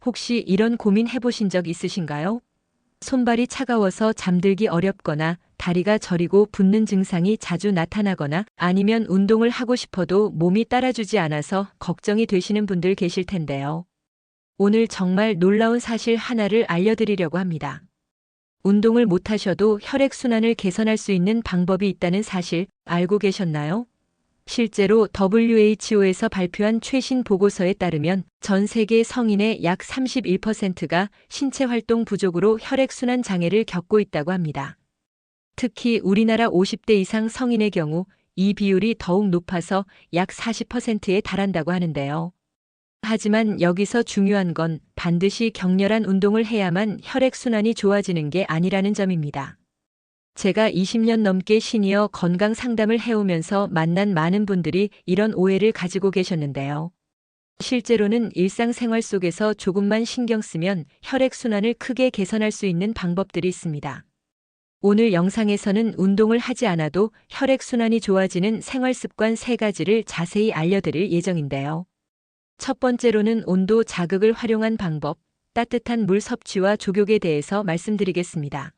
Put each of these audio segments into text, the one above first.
혹시 이런 고민 해보신 적 있으신가요? 손발이 차가워서 잠들기 어렵거나 다리가 저리고 붓는 증상이 자주 나타나거나 아니면 운동을 하고 싶어도 몸이 따라주지 않아서 걱정이 되시는 분들 계실 텐데요. 오늘 정말 놀라운 사실 하나를 알려드리려고 합니다. 운동을 못하셔도 혈액순환을 개선할 수 있는 방법이 있다는 사실 알고 계셨나요? 실제로 WHO에서 발표한 최신 보고서에 따르면 전 세계 성인의 약 31%가 신체 활동 부족으로 혈액순환 장애를 겪고 있다고 합니다. 특히 우리나라 50대 이상 성인의 경우 이 비율이 더욱 높아서 약 40%에 달한다고 하는데요. 하지만 여기서 중요한 건 반드시 격렬한 운동을 해야만 혈액순환이 좋아지는 게 아니라는 점입니다. 제가 20년 넘게 시니어 건강 상담을 해오면서 만난 많은 분들이 이런 오해를 가지고 계셨는데요. 실제로는 일상생활 속에서 조금만 신경 쓰면 혈액순환을 크게 개선할 수 있는 방법들이 있습니다. 오늘 영상에서는 운동을 하지 않아도 혈액순환이 좋아지는 생활습관 3가지를 자세히 알려드릴 예정인데요. 첫 번째로는 온도 자극을 활용한 방법, 따뜻한 물 섭취와 족욕에 대해서 말씀드리겠습니다.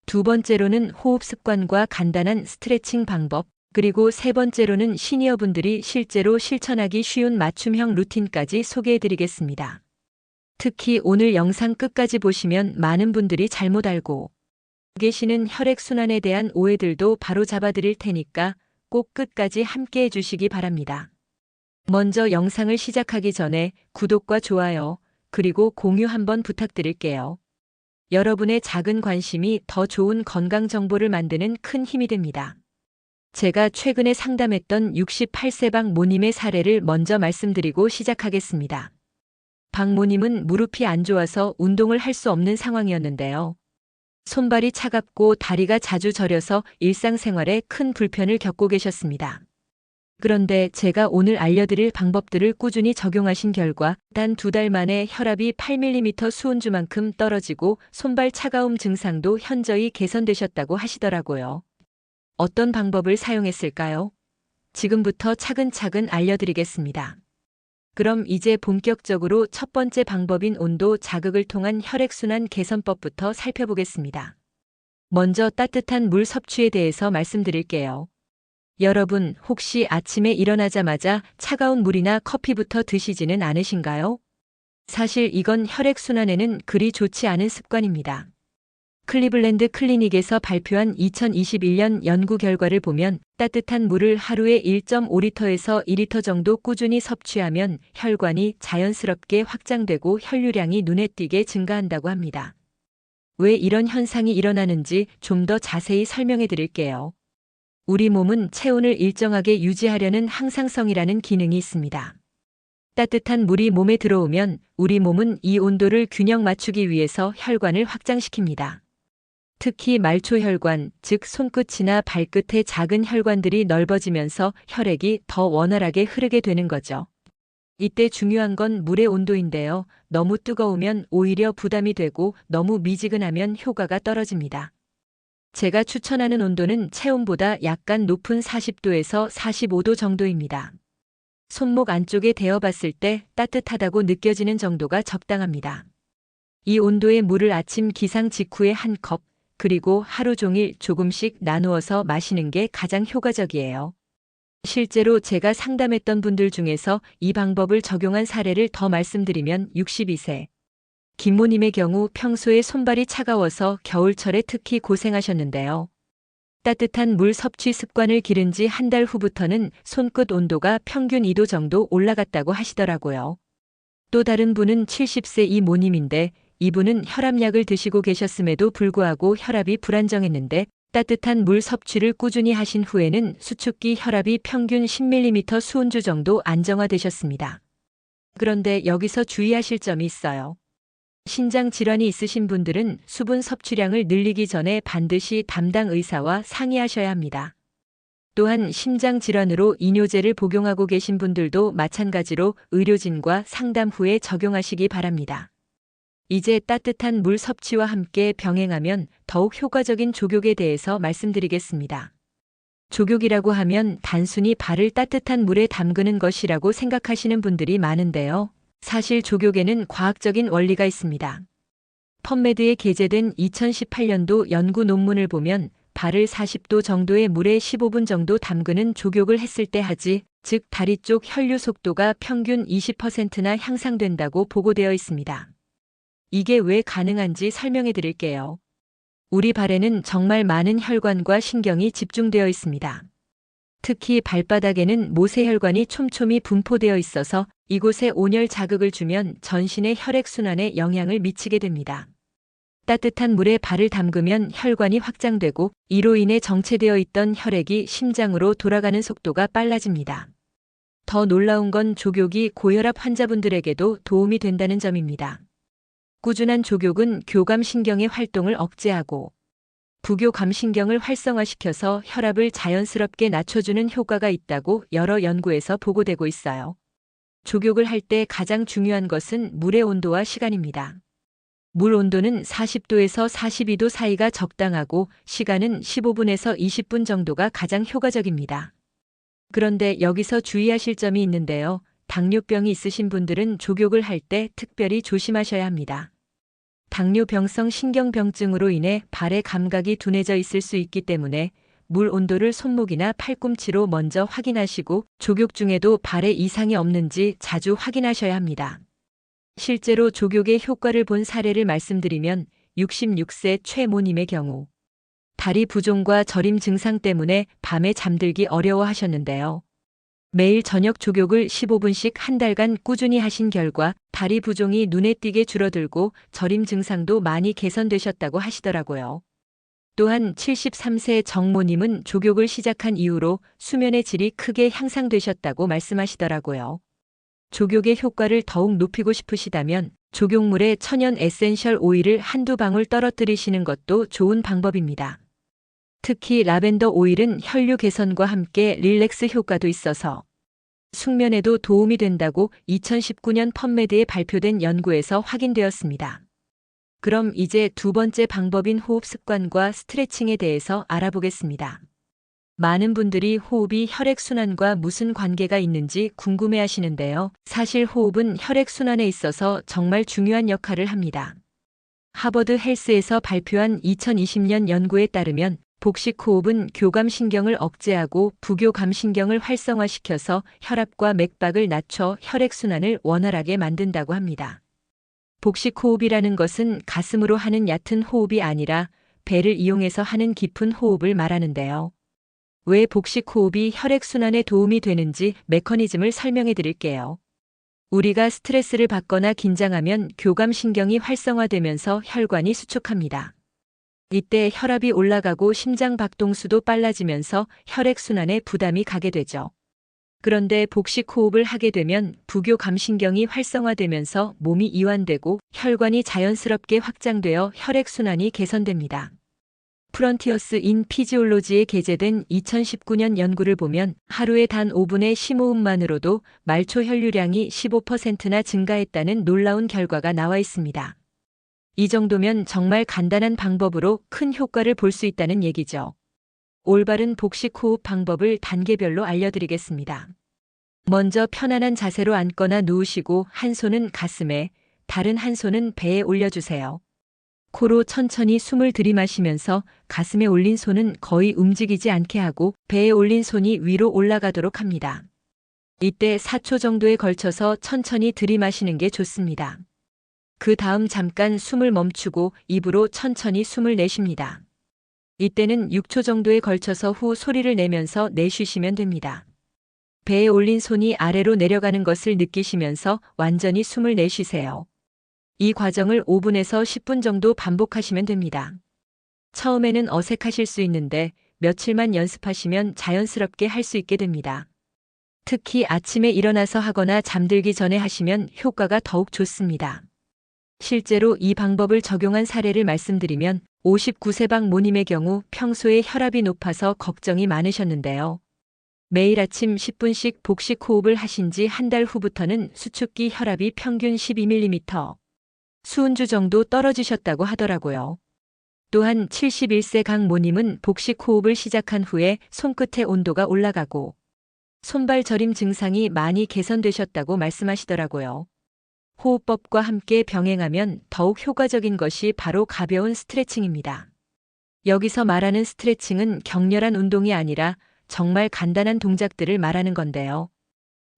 두 번째로는 호흡 습관과 간단한 스트레칭 방법, 그리고 세 번째로는 시니어분들이 실제로 실천하기 쉬운 맞춤형 루틴까지 소개해드리겠습니다. 특히 오늘 영상 끝까지 보시면 많은 분들이 잘못 알고 계시는 혈액순환에 대한 오해들도 바로 잡아드릴 테니까 꼭 끝까지 함께 해주시기 바랍니다. 먼저 영상을 시작하기 전에 구독과 좋아요, 그리고 공유 한번 부탁드릴게요. 여러분의 작은 관심이 더 좋은 건강 정보를 만드는 큰 힘이 됩니다. 제가 최근에 상담했던 68세 박모님의 사례를 먼저 말씀드리고 시작하겠습니다. 박모님은 무릎이 안 좋아서 운동을 할 수 없는 상황이었는데요. 손발이 차갑고 다리가 자주 저려서 일상생활에 큰 불편을 겪고 계셨습니다. 그런데 제가 오늘 알려드릴 방법들을 꾸준히 적용하신 결과 단 2달 만에 혈압이 8mm 수은주만큼 떨어지고 손발 차가움 증상도 현저히 개선되셨다고 하시더라고요. 어떤 방법을 사용했을까요? 지금부터 차근차근 알려드리겠습니다. 그럼 이제 본격적으로 첫 번째 방법인 온도 자극을 통한 혈액순환 개선법부터 살펴보겠습니다. 먼저 따뜻한 물 섭취에 대해서 말씀드릴게요. 여러분, 혹시 아침에 일어나자마자 차가운 물이나 커피부터 드시지는 않으신가요? 사실 이건 혈액순환에는 그리 좋지 않은 습관입니다. 클리블랜드 클리닉에서 발표한 2021년 연구 결과를 보면 따뜻한 물을 하루에 1.5리터에서 2리터 정도 꾸준히 섭취하면 혈관이 자연스럽게 확장되고 혈류량이 눈에 띄게 증가한다고 합니다. 왜 이런 현상이 일어나는지 좀 더 자세히 설명해 드릴게요. 우리 몸은 체온을 일정하게 유지하려는 항상성이라는 기능이 있습니다. 따뜻한 물이 몸에 들어오면 우리 몸은 이 온도를 균형 맞추기 위해서 혈관을 확장시킵니다. 특히 말초혈관, 즉 손끝이나 발끝의 작은 혈관들이 넓어지면서 혈액이 더 원활하게 흐르게 되는 거죠. 이때 중요한 건 물의 온도인데요. 너무 뜨거우면 오히려 부담이 되고 너무 미지근하면 효과가 떨어집니다. 제가 추천하는 온도는 체온보다 약간 높은 40도에서 45도 정도입니다. 손목 안쪽에 대어봤을 때 따뜻하다고 느껴지는 정도가 적당합니다. 이 온도의 물을 아침 기상 직후에 한 컵, 그리고 하루 종일 조금씩 나누어서 마시는 게 가장 효과적이에요. 실제로 제가 상담했던 분들 중에서 이 방법을 적용한 사례를 더 말씀드리면 62세. 김모님의 경우 평소에 손발이 차가워서 겨울철에 특히 고생하셨는데요. 따뜻한 물 섭취 습관을 기른 지 한 달 후부터는 손끝 온도가 평균 2도 정도 올라갔다고 하시더라고요. 또 다른 분은 70세 이모님인데 이분은 혈압약을 드시고 계셨음에도 불구하고 혈압이 불안정했는데 따뜻한 물 섭취를 꾸준히 하신 후에는 수축기 혈압이 평균 10mm 수은주 정도 안정화되셨습니다. 그런데 여기서 주의하실 점이 있어요. 신장 질환이 있으신 분들은 수분 섭취량을 늘리기 전에 반드시 담당 의사와 상의하셔야 합니다. 또한 심장 질환으로 이뇨제를 복용하고 계신 분들도 마찬가지로 의료진과 상담 후에 적용하시기 바랍니다. 이제 따뜻한 물 섭취와 함께 병행하면 더욱 효과적인 족욕에 대해서 말씀드리겠습니다. 족욕이라고 하면 단순히 발을 따뜻한 물에 담그는 것이라고 생각하시는 분들이 많은데요. 사실 조격에는 과학적인 원리가 있습니다. 펍메드에 게재된 2018년도 연구 논문을 보면 발을 40도 정도의 물에 15분 정도 담그는 조격을 했을 때 하지, 즉 다리 쪽 혈류 속도가 평균 20%나 향상된다고 보고되어 있습니다. 이게 왜 가능한지 설명해 드릴게요. 우리 발에는 정말 많은 혈관과 신경이 집중되어 있습니다. 특히 발바닥에는 모세혈관이 촘촘히 분포되어 있어서 이곳에 온열 자극을 주면 전신의 혈액순환에 영향을 미치게 됩니다. 따뜻한 물에 발을 담그면 혈관이 확장되고 이로 인해 정체되어 있던 혈액이 심장으로 돌아가는 속도가 빨라집니다. 더 놀라운 건 조격이 고혈압 환자분들에게도 도움이 된다는 점입니다. 꾸준한 조격은 교감신경의 활동을 억제하고 부교감신경을 활성화시켜서 혈압을 자연스럽게 낮춰주는 효과가 있다고 여러 연구에서 보고되고 있어요. 조격을 할 때 가장 중요한 것은 물의 온도와 시간입니다. 물 온도는 40도에서 42도 사이가 적당하고 시간은 15분에서 20분 정도가 가장 효과적입니다. 그런데 여기서 주의하실 점이 있는데요. 당뇨병이 있으신 분들은 조격을 할 때 특별히 조심하셔야 합니다. 당뇨병성 신경병증으로 인해 발의 감각이 둔해져 있을 수 있기 때문에 물 온도를 손목이나 팔꿈치로 먼저 확인하시고 조격 중에도 발에 이상이 없는지 자주 확인하셔야 합니다. 실제로 조격의 효과를 본 사례를 말씀드리면 66세 최모님의 경우 다리 부종과 저림 증상 때문에 밤에 잠들기 어려워하셨는데요. 매일 저녁 조격을 15분씩 한 달간 꾸준히 하신 결과 다리 부종이 눈에 띄게 줄어들고 저림 증상도 많이 개선되셨다고 하시더라고요. 또한 73세 정모님은 조격을 시작한 이후로 수면의 질이 크게 향상되셨다고 말씀하시더라고요. 조격의 효과를 더욱 높이고 싶으시다면 조격물에 천연 에센셜 오일을 한두 방울 떨어뜨리시는 것도 좋은 방법입니다. 특히 라벤더 오일은 혈류 개선과 함께 릴렉스 효과도 있어서 숙면에도 도움이 된다고 2019년 펍메드에 발표된 연구에서 확인되었습니다. 그럼 이제 두 번째 방법인 호흡 습관과 스트레칭에 대해서 알아보겠습니다. 많은 분들이 호흡이 혈액순환과 무슨 관계가 있는지 궁금해 하시는데요. 사실 호흡은 혈액순환에 있어서 정말 중요한 역할을 합니다. 하버드 헬스에서 발표한 2020년 연구에 따르면 복식 호흡은 교감신경을 억제하고 부교감신경을 활성화시켜서 혈압과 맥박을 낮춰 혈액순환을 원활하게 만든다고 합니다. 복식 호흡이라는 것은 가슴으로 하는 얕은 호흡이 아니라 배를 이용해서 하는 깊은 호흡을 말하는데요. 왜 복식 호흡이 혈액순환에 도움이 되는지 메커니즘을 설명해 드릴게요. 우리가 스트레스를 받거나 긴장하면 교감신경이 활성화되면서 혈관이 수축합니다. 이때 혈압이 올라가고 심장 박동수도 빨라지면서 혈액순환에 부담이 가게 되죠. 그런데 복식 호흡을 하게 되면 부교감신경이 활성화되면서 몸이 이완되고 혈관이 자연스럽게 확장되어 혈액순환이 개선됩니다. 프런티어스 인 피지올로지에 게재된 2019년 연구를 보면 하루에 단 5분의 심호흡만으로도 말초 혈류량이 15%나 증가했다는 놀라운 결과가 나와 있습니다. 이 정도면 정말 간단한 방법으로 큰 효과를 볼 수 있다는 얘기죠. 올바른 복식 호흡 방법을 단계별로 알려드리겠습니다. 먼저 편안한 자세로 앉거나 누우시고 한 손은 가슴에, 다른 한 손은 배에 올려주세요. 코로 천천히 숨을 들이마시면서 가슴에 올린 손은 거의 움직이지 않게 하고 배에 올린 손이 위로 올라가도록 합니다. 이때 4초 정도에 걸쳐서 천천히 들이마시는 게 좋습니다. 그 다음 잠깐 숨을 멈추고 입으로 천천히 숨을 내쉽니다. 이때는 6초 정도에 걸쳐서 후 소리를 내면서 내쉬시면 됩니다. 배에 올린 손이 아래로 내려가는 것을 느끼시면서 완전히 숨을 내쉬세요. 이 과정을 5분에서 10분 정도 반복하시면 됩니다. 처음에는 어색하실 수 있는데 며칠만 연습하시면 자연스럽게 할 수 있게 됩니다. 특히 아침에 일어나서 하거나 잠들기 전에 하시면 효과가 더욱 좋습니다. 실제로 이 방법을 적용한 사례를 말씀드리면 59세 박모님의 경우 평소에 혈압이 높아서 걱정이 많으셨는데요. 매일 아침 10분씩 복식 호흡을 하신 지 한 달 후부터는 수축기 혈압이 평균 12mm, 수은주 정도 떨어지셨다고 하더라고요. 또한 71세 강모님은 복식 호흡을 시작한 후에 손끝의 온도가 올라가고 손발 저림 증상이 많이 개선되셨다고 말씀하시더라고요. 호흡법과 함께 병행하면 더욱 효과적인 것이 바로 가벼운 스트레칭입니다. 여기서 말하는 스트레칭은 격렬한 운동이 아니라 정말 간단한 동작들을 말하는 건데요.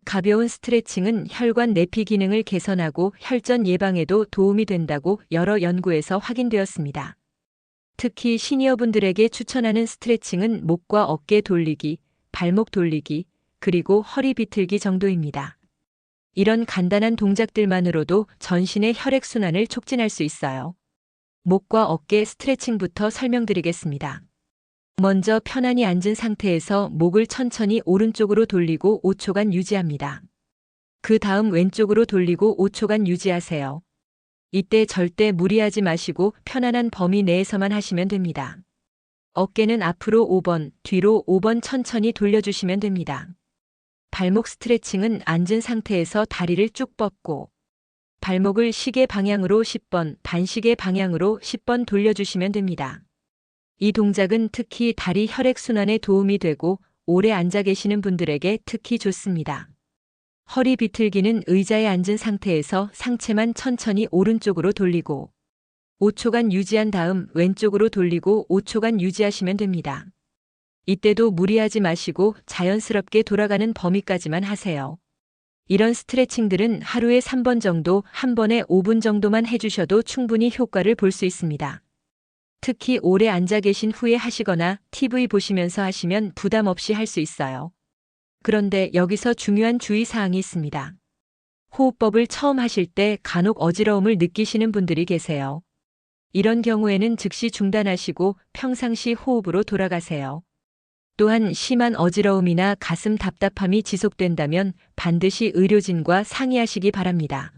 가벼운 스트레칭은 혈관 내피 기능을 개선하고 혈전 예방에도 도움이 된다고 여러 연구에서 확인되었습니다. 특히 시니어분들에게 추천하는 스트레칭은 목과 어깨 돌리기, 발목 돌리기, 그리고 허리 비틀기 정도입니다. 이런 간단한 동작들만으로도 전신의 혈액순환을 촉진할 수 있어요. 목과 어깨 스트레칭부터 설명드리겠습니다. 먼저 편안히 앉은 상태에서 목을 천천히 오른쪽으로 돌리고 5초간 유지합니다. 그 다음 왼쪽으로 돌리고 5초간 유지하세요. 이때 절대 무리하지 마시고 편안한 범위 내에서만 하시면 됩니다. 어깨는 앞으로 5번, 뒤로 5번 천천히 돌려주시면 됩니다. 발목 스트레칭은 앉은 상태에서 다리를 쭉 뻗고 발목을 시계 방향으로 10번, 반시계 방향으로 10번 돌려주시면 됩니다. 이 동작은 특히 다리 혈액순환에 도움이 되고 오래 앉아 계시는 분들에게 특히 좋습니다. 허리 비틀기는 의자에 앉은 상태에서 상체만 천천히 오른쪽으로 돌리고 5초간 유지한 다음 왼쪽으로 돌리고 5초간 유지하시면 됩니다. 이때도 무리하지 마시고 자연스럽게 돌아가는 범위까지만 하세요. 이런 스트레칭들은 하루에 3번 정도, 한 번에 5분 정도만 해주셔도 충분히 효과를 볼 수 있습니다. 특히 오래 앉아 계신 후에 하시거나 TV 보시면서 하시면 부담 없이 할 수 있어요. 그런데 여기서 중요한 주의사항이 있습니다. 호흡법을 처음 하실 때 간혹 어지러움을 느끼시는 분들이 계세요. 이런 경우에는 즉시 중단하시고 평상시 호흡으로 돌아가세요. 또한 심한 어지러움이나 가슴 답답함이 지속된다면 반드시 의료진과 상의하시기 바랍니다.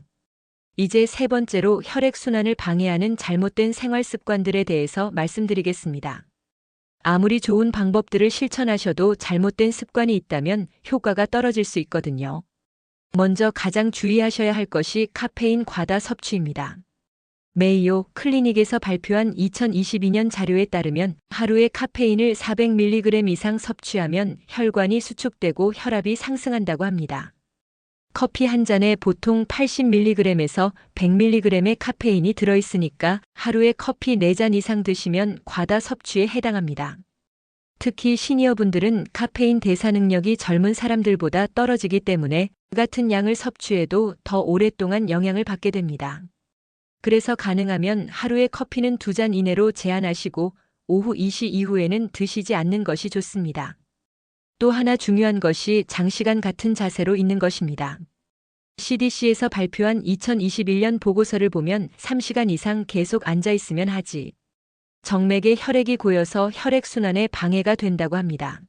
이제 세 번째로 혈액순환을 방해하는 잘못된 생활 습관들에 대해서 말씀드리겠습니다. 아무리 좋은 방법들을 실천하셔도 잘못된 습관이 있다면 효과가 떨어질 수 있거든요. 먼저 가장 주의하셔야 할 것이 카페인 과다 섭취입니다. 메이오 클리닉에서 발표한 2022년 자료에 따르면 하루에 카페인을 400mg 이상 섭취하면 혈관이 수축되고 혈압이 상승한다고 합니다. 커피 한 잔에 보통 80mg에서 100mg의 카페인이 들어있으니까 하루에 커피 4잔 이상 드시면 과다 섭취에 해당합니다. 특히 시니어분들은 카페인 대사 능력이 젊은 사람들보다 떨어지기 때문에 같은 양을 섭취해도 더 오랫동안 영향을 받게 됩니다. 그래서 가능하면 하루에 커피는 2잔 이내로 제한하시고 오후 2시 이후에는 드시지 않는 것이 좋습니다. 또 하나 중요한 것이 장시간 같은 자세로 있는 것입니다. CDC에서 발표한 2021년 보고서를 보면 3시간 이상 계속 앉아 있으면 하지. 정맥에 혈액이 고여서 혈액순환에 방해가 된다고 합니다.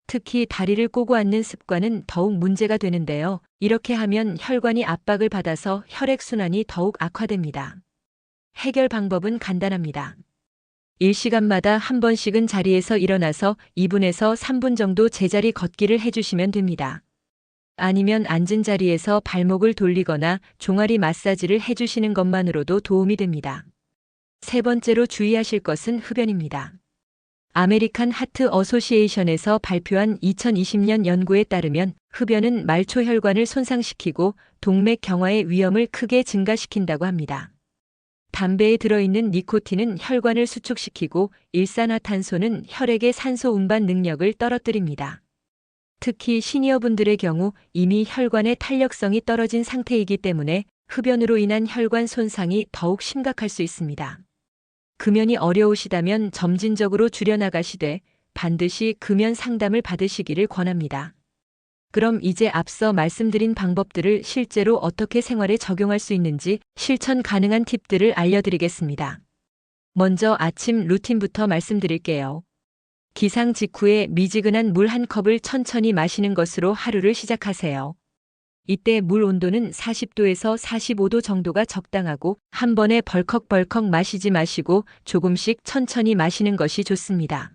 특히 다리를 꼬고 앉는 습관은 더욱 문제가 되는데요. 이렇게 하면 혈관이 압박을 받아서 혈액순환이 더욱 악화됩니다. 해결 방법은 간단합니다. 1시간마다 한 번씩은 자리에서 일어나서 2분에서 3분 정도 제자리 걷기를 해주시면 됩니다. 아니면 앉은 자리에서 발목을 돌리거나 종아리 마사지를 해주시는 것만으로도 도움이 됩니다. 세 번째로 주의하실 것은 흡연입니다. 아메리칸 하트 어소시에이션에서 발표한 2020년 연구에 따르면 흡연은 말초혈관을 손상시키고 동맥 경화의 위험을 크게 증가시킨다고 합니다. 담배에 들어있는 니코틴은 혈관을 수축시키고 일산화탄소는 혈액의 산소 운반 능력을 떨어뜨립니다. 특히 시니어분들의 경우 이미 혈관의 탄력성이 떨어진 상태이기 때문에 흡연으로 인한 혈관 손상이 더욱 심각할 수 있습니다. 금연이 어려우시다면 점진적으로 줄여나가시되 반드시 금연 상담을 받으시기를 권합니다. 그럼 이제 앞서 말씀드린 방법들을 실제로 어떻게 생활에 적용할 수 있는지 실천 가능한 팁들을 알려드리겠습니다. 먼저 아침 루틴부터 말씀드릴게요. 기상 직후에 미지근한 물 한 컵을 천천히 마시는 것으로 하루를 시작하세요. 이때 물 온도는 40도에서 45도 정도가 적당하고 한 번에 벌컥벌컥 마시지 마시고 조금씩 천천히 마시는 것이 좋습니다.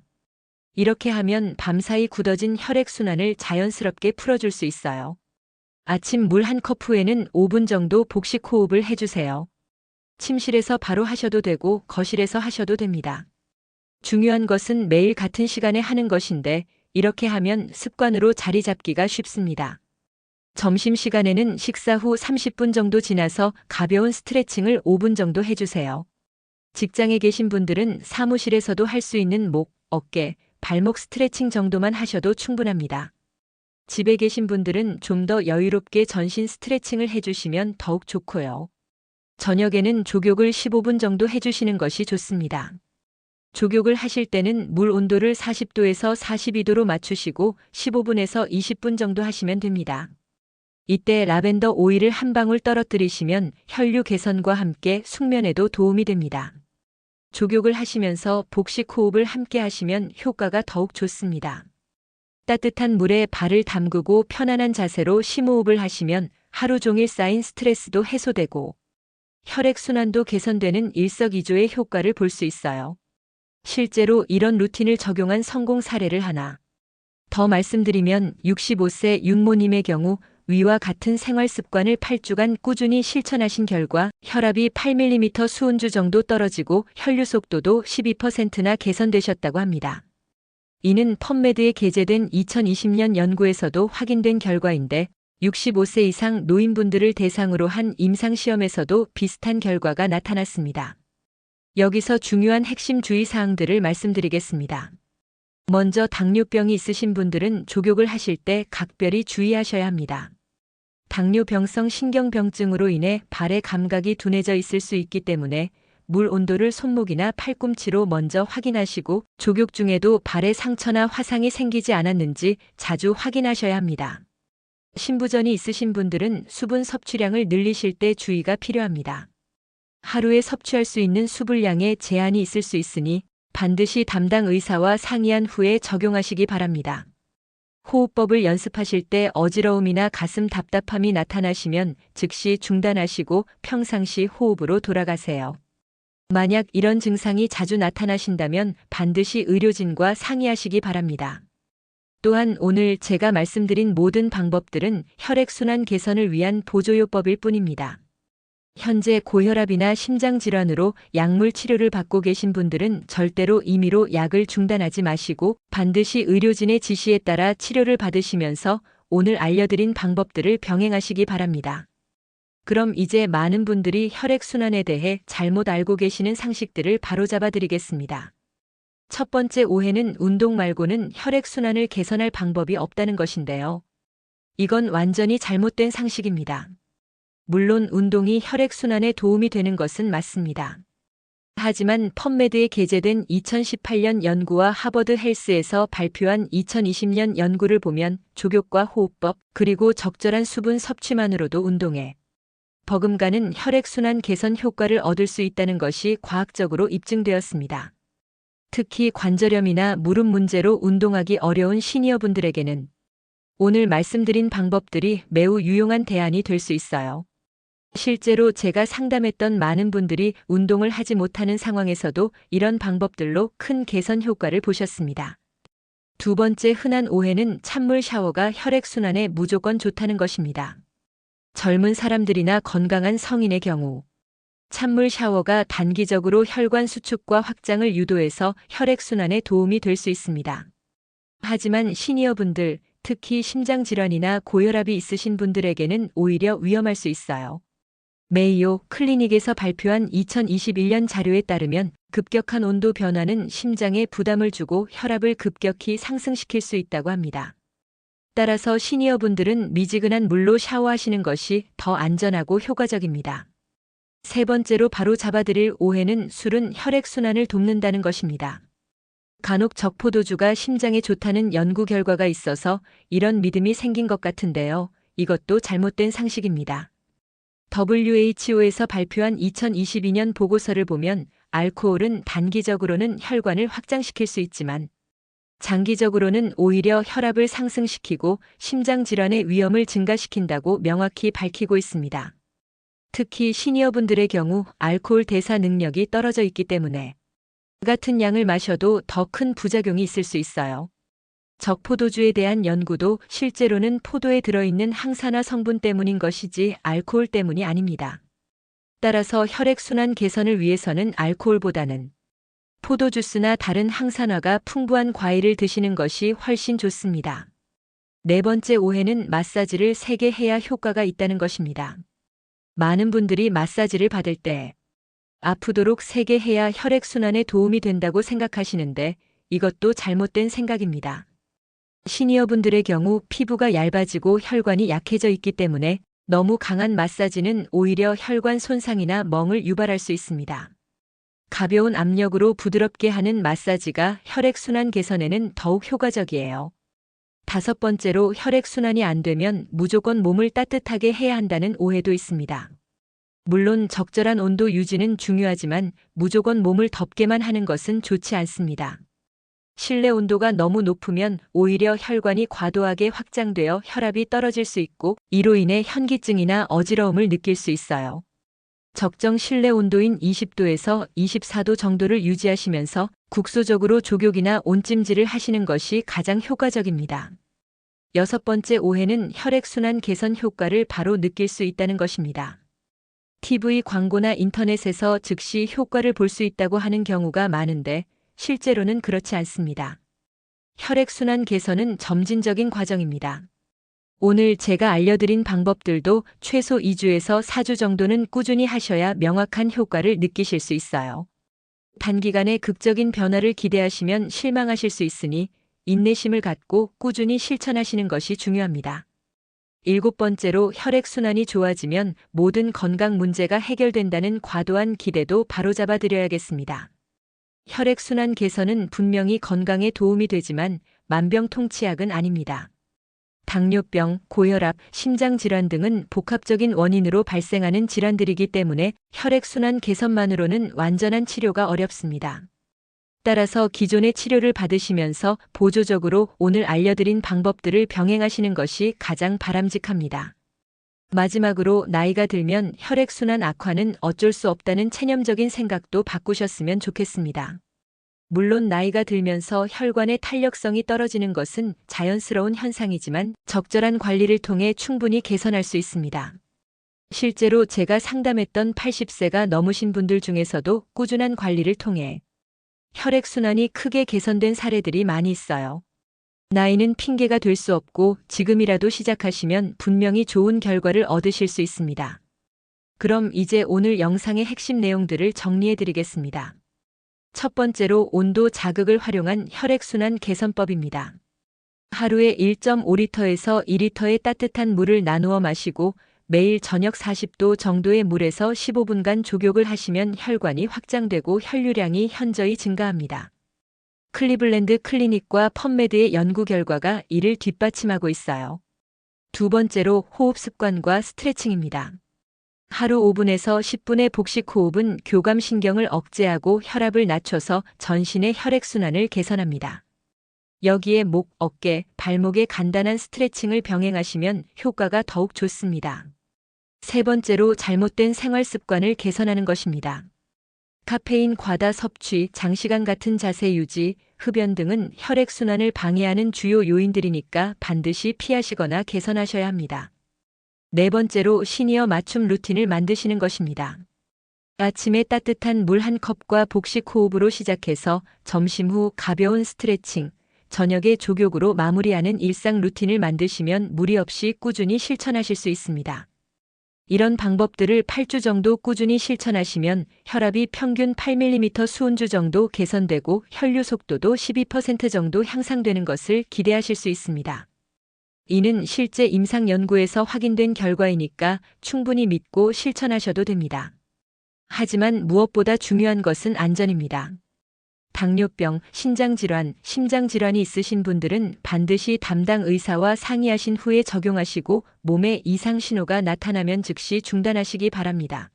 이렇게 하면 밤사이 굳어진 혈액순환을 자연스럽게 풀어줄 수 있어요. 아침 물 한 컵 후에는 5분 정도 복식 호흡을 해주세요. 침실에서 바로 하셔도 되고 거실에서 하셔도 됩니다. 중요한 것은 매일 같은 시간에 하는 것인데 이렇게 하면 습관으로 자리 잡기가 쉽습니다. 점심시간에는 식사 후 30분 정도 지나서 가벼운 스트레칭을 5분 정도 해주세요. 직장에 계신 분들은 사무실에서도 할 수 있는 목, 어깨, 발목 스트레칭 정도만 하셔도 충분합니다. 집에 계신 분들은 좀 더 여유롭게 전신 스트레칭을 해주시면 더욱 좋고요. 저녁에는 족욕을 15분 정도 해주시는 것이 좋습니다. 족욕을 하실 때는 물 온도를 40도에서 42도로 맞추시고 15분에서 20분 정도 하시면 됩니다. 이때 라벤더 오일을 한 방울 떨어뜨리시면 혈류 개선과 함께 숙면에도 도움이 됩니다. 족욕을 하시면서 복식 호흡을 함께 하시면 효과가 더욱 좋습니다. 따뜻한 물에 발을 담그고 편안한 자세로 심호흡을 하시면 하루 종일 쌓인 스트레스도 해소되고 혈액순환도 개선되는 일석이조의 효과를 볼 수 있어요. 실제로 이런 루틴을 적용한 성공 사례를 하나 더 말씀드리면 65세 윤모님의 경우 위와 같은 생활 습관을 8주간 꾸준히 실천하신 결과 혈압이 8mm 수은주 정도 떨어지고 혈류 속도도 12%나 개선되셨다고 합니다. 이는 펍메드에 게재된 2020년 연구에서도 확인된 결과인데 65세 이상 노인분들을 대상으로 한 임상시험에서도 비슷한 결과가 나타났습니다. 여기서 중요한 핵심 주의사항들을 말씀드리겠습니다. 먼저 당뇨병이 있으신 분들은 족욕을 하실 때 각별히 주의하셔야 합니다. 당뇨병성 신경병증으로 인해 발의 감각이 둔해져 있을 수 있기 때문에 물 온도를 손목이나 팔꿈치로 먼저 확인하시고 족욕 중에도 발에 상처나 화상이 생기지 않았는지 자주 확인하셔야 합니다. 신부전이 있으신 분들은 수분 섭취량을 늘리실 때 주의가 필요합니다. 하루에 섭취할 수 있는 수분량에 제한이 있을 수 있으니 반드시 담당 의사와 상의한 후에 적용하시기 바랍니다. 호흡법을 연습하실 때 어지러움이나 가슴 답답함이 나타나시면 즉시 중단하시고 평상시 호흡으로 돌아가세요. 만약 이런 증상이 자주 나타나신다면 반드시 의료진과 상의하시기 바랍니다. 또한 오늘 제가 말씀드린 모든 방법들은 혈액순환 개선을 위한 보조요법일 뿐입니다. 현재 고혈압이나 심장질환으로 약물 치료를 받고 계신 분들은 절대로 임의로 약을 중단하지 마시고 반드시 의료진의 지시에 따라 치료를 받으시면서 오늘 알려드린 방법들을 병행하시기 바랍니다. 그럼 이제 많은 분들이 혈액순환에 대해 잘못 알고 계시는 상식들을 바로잡아 드리겠습니다. 첫 번째 오해는 운동 말고는 혈액순환을 개선할 방법이 없다는 것인데요. 이건 완전히 잘못된 상식입니다. 물론 운동이 혈액순환에 도움이 되는 것은 맞습니다. 하지만 펍메드에 게재된 2018년 연구와 하버드 헬스에서 발표한 2020년 연구를 보면 족욕과 호흡법 그리고 적절한 수분 섭취만으로도 운동에 버금가는 혈액순환 개선 효과를 얻을 수 있다는 것이 과학적으로 입증되었습니다. 특히 관절염이나 무릎 문제로 운동하기 어려운 시니어분들에게는 오늘 말씀드린 방법들이 매우 유용한 대안이 될 수 있어요. 실제로 제가 상담했던 많은 분들이 운동을 하지 못하는 상황에서도 이런 방법들로 큰 개선 효과를 보셨습니다. 두 번째 흔한 오해는 찬물 샤워가 혈액순환에 무조건 좋다는 것입니다. 젊은 사람들이나 건강한 성인의 경우 찬물 샤워가 단기적으로 혈관 수축과 확장을 유도해서 혈액순환에 도움이 될 수 있습니다. 하지만 시니어분들, 특히 심장질환이나 고혈압이 있으신 분들에게는 오히려 위험할 수 있어요. 메이오 클리닉에서 발표한 2021년 자료에 따르면 급격한 온도 변화는 심장에 부담을 주고 혈압을 급격히 상승시킬 수 있다고 합니다. 따라서 시니어분들은 미지근한 물로 샤워하시는 것이 더 안전하고 효과적입니다. 세 번째로 바로 잡아드릴 오해는 술은 혈액순환을 돕는다는 것입니다. 간혹 적포도주가 심장에 좋다는 연구 결과가 있어서 이런 믿음이 생긴 것 같은데요. 이것도 잘못된 상식입니다. WHO에서 발표한 2022년 보고서를 보면 알코올은 단기적으로는 혈관을 확장시킬 수 있지만 장기적으로는 오히려 혈압을 상승시키고 심장질환의 위험을 증가시킨다고 명확히 밝히고 있습니다. 특히 시니어분들의 경우 알코올 대사 능력이 떨어져 있기 때문에 같은 양을 마셔도 더 큰 부작용이 있을 수 있어요. 적포도주에 대한 연구도 실제로는 포도에 들어있는 항산화 성분 때문인 것이지 알코올 때문이 아닙니다. 따라서 혈액순환 개선을 위해서는 알코올보다는 포도주스나 다른 항산화가 풍부한 과일을 드시는 것이 훨씬 좋습니다. 네 번째 오해는 마사지를 세게 해야 효과가 있다는 것입니다. 많은 분들이 마사지를 받을 때 아프도록 세게 해야 혈액순환에 도움이 된다고 생각하시는데 이것도 잘못된 생각입니다. 시니어분들의 경우 피부가 얇아지고 혈관이 약해져 있기 때문에 너무 강한 마사지는 오히려 혈관 손상이나 멍을 유발할 수 있습니다. 가벼운 압력으로 부드럽게 하는 마사지가 혈액순환 개선에는 더욱 효과적이에요. 다섯 번째로 혈액순환이 안 되면 무조건 몸을 따뜻하게 해야 한다는 오해도 있습니다. 물론 적절한 온도 유지는 중요하지만 무조건 몸을 덥게만 하는 것은 좋지 않습니다. 실내 온도가 너무 높으면 오히려 혈관이 과도하게 확장되어 혈압이 떨어질 수 있고 이로 인해 현기증이나 어지러움을 느낄 수 있어요. 적정 실내 온도인 20도에서 24도 정도를 유지하시면서 국소적으로 족욕이나 온찜질을 하시는 것이 가장 효과적입니다. 여섯 번째 오해는 혈액순환 개선 효과를 바로 느낄 수 있다는 것입니다. TV 광고나 인터넷에서 즉시 효과를 볼 수 있다고 하는 경우가 많은데 실제로는 그렇지 않습니다. 혈액순환 개선은 점진적인 과정입니다. 오늘 제가 알려드린 방법들도 최소 2주에서 4주 정도는 꾸준히 하셔야 명확한 효과를 느끼실 수 있어요. 단기간에 극적인 변화를 기대하시면 실망하실 수 있으니 인내심을 갖고 꾸준히 실천하시는 것이 중요합니다. 일곱 번째로 혈액순환이 좋아지면 모든 건강 문제가 해결된다는 과도한 기대도 바로잡아 드려야겠습니다. 혈액순환 개선은 분명히 건강에 도움이 되지만 만병통치약은 아닙니다. 당뇨병, 고혈압, 심장질환 등은 복합적인 원인으로 발생하는 질환들이기 때문에 혈액순환 개선만으로는 완전한 치료가 어렵습니다. 따라서 기존의 치료를 받으시면서 보조적으로 오늘 알려드린 방법들을 병행하시는 것이 가장 바람직합니다. 마지막으로 나이가 들면 혈액순환 악화는 어쩔 수 없다는 체념적인 생각도 바꾸셨으면 좋겠습니다. 물론 나이가 들면서 혈관의 탄력성이 떨어지는 것은 자연스러운 현상이지만 적절한 관리를 통해 충분히 개선할 수 있습니다. 실제로 제가 상담했던 80세가 넘으신 분들 중에서도 꾸준한 관리를 통해 혈액순환이 크게 개선된 사례들이 많이 있어요. 나이는 핑계가 될 수 없고 지금이라도 시작하시면 분명히 좋은 결과를 얻으실 수 있습니다. 그럼 이제 오늘 영상의 핵심 내용들을 정리해 드리겠습니다. 첫 번째로 온도 자극을 활용한 혈액순환 개선법입니다. 하루에 1.5리터에서 2리터의 따뜻한 물을 나누어 마시고 매일 저녁 40도 정도의 물에서 15분간 족욕을 하시면 혈관이 확장되고 혈류량이 현저히 증가합니다. 클리블랜드 클리닉과 펀메드의 연구 결과가 이를 뒷받침하고 있어요. 두 번째로 호흡 습관과 스트레칭입니다. 하루 5분에서 10분의 복식 호흡은 교감신경을 억제하고 혈압을 낮춰서 전신의 혈액순환을 개선합니다. 여기에 목, 어깨, 발목의 간단한 스트레칭을 병행하시면 효과가 더욱 좋습니다. 세 번째로 잘못된 생활 습관을 개선하는 것입니다. 카페인 과다 섭취, 장시간 같은 자세 유지, 흡연 등은 혈액순환을 방해하는 주요 요인들이니까 반드시 피하시거나 개선하셔야 합니다. 네 번째로 시니어 맞춤 루틴을 만드시는 것입니다. 아침에 따뜻한 물 한 컵과 복식 호흡으로 시작해서 점심 후 가벼운 스트레칭, 저녁에 족욕으로 마무리하는 일상 루틴을 만드시면 무리 없이 꾸준히 실천하실 수 있습니다. 이런 방법들을 8주 정도 꾸준히 실천하시면 혈압이 평균 8mm 수은주 정도 개선되고 혈류 속도도 12% 정도 향상되는 것을 기대하실 수 있습니다. 이는 실제 임상 연구에서 확인된 결과이니까 충분히 믿고 실천하셔도 됩니다. 하지만 무엇보다 중요한 것은 안전입니다. 당뇨병, 신장질환, 심장질환이 있으신 분들은 반드시 담당 의사와 상의하신 후에 적용하시고 몸에 이상 신호가 나타나면 즉시 중단하시기 바랍니다.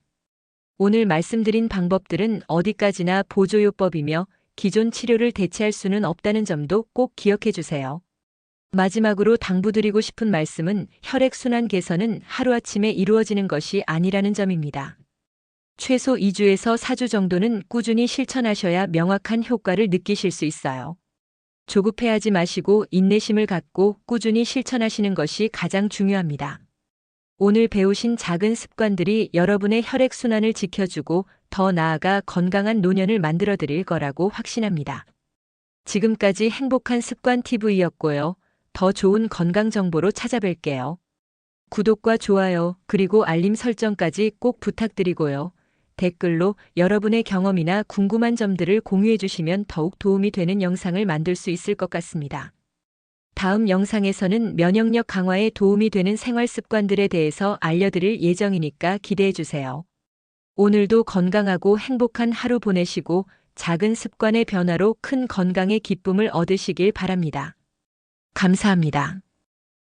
오늘 말씀드린 방법들은 어디까지나 보조요법이며 기존 치료를 대체할 수는 없다는 점도 꼭 기억해 주세요. 마지막으로 당부드리고 싶은 말씀은 혈액순환 개선은 하루아침에 이루어지는 것이 아니라는 점입니다. 최소 2주에서 4주 정도는 꾸준히 실천하셔야 명확한 효과를 느끼실 수 있어요. 조급해하지 마시고 인내심을 갖고 꾸준히 실천하시는 것이 가장 중요합니다. 오늘 배우신 작은 습관들이 여러분의 혈액순환을 지켜주고 더 나아가 건강한 노년을 만들어 드릴 거라고 확신합니다. 지금까지 행복한 습관 TV였고요. 더 좋은 건강 정보로 찾아뵐게요. 구독과 좋아요, 그리고 알림 설정까지 꼭 부탁드리고요. 댓글로 여러분의 경험이나 궁금한 점들을 공유해 주시면 더욱 도움이 되는 영상을 만들 수 있을 것 같습니다. 다음 영상에서는 면역력 강화에 도움이 되는 생활 습관들에 대해서 알려드릴 예정이니까 기대해 주세요. 오늘도 건강하고 행복한 하루 보내시고 작은 습관의 변화로 큰 건강의 기쁨을 얻으시길 바랍니다. 감사합니다.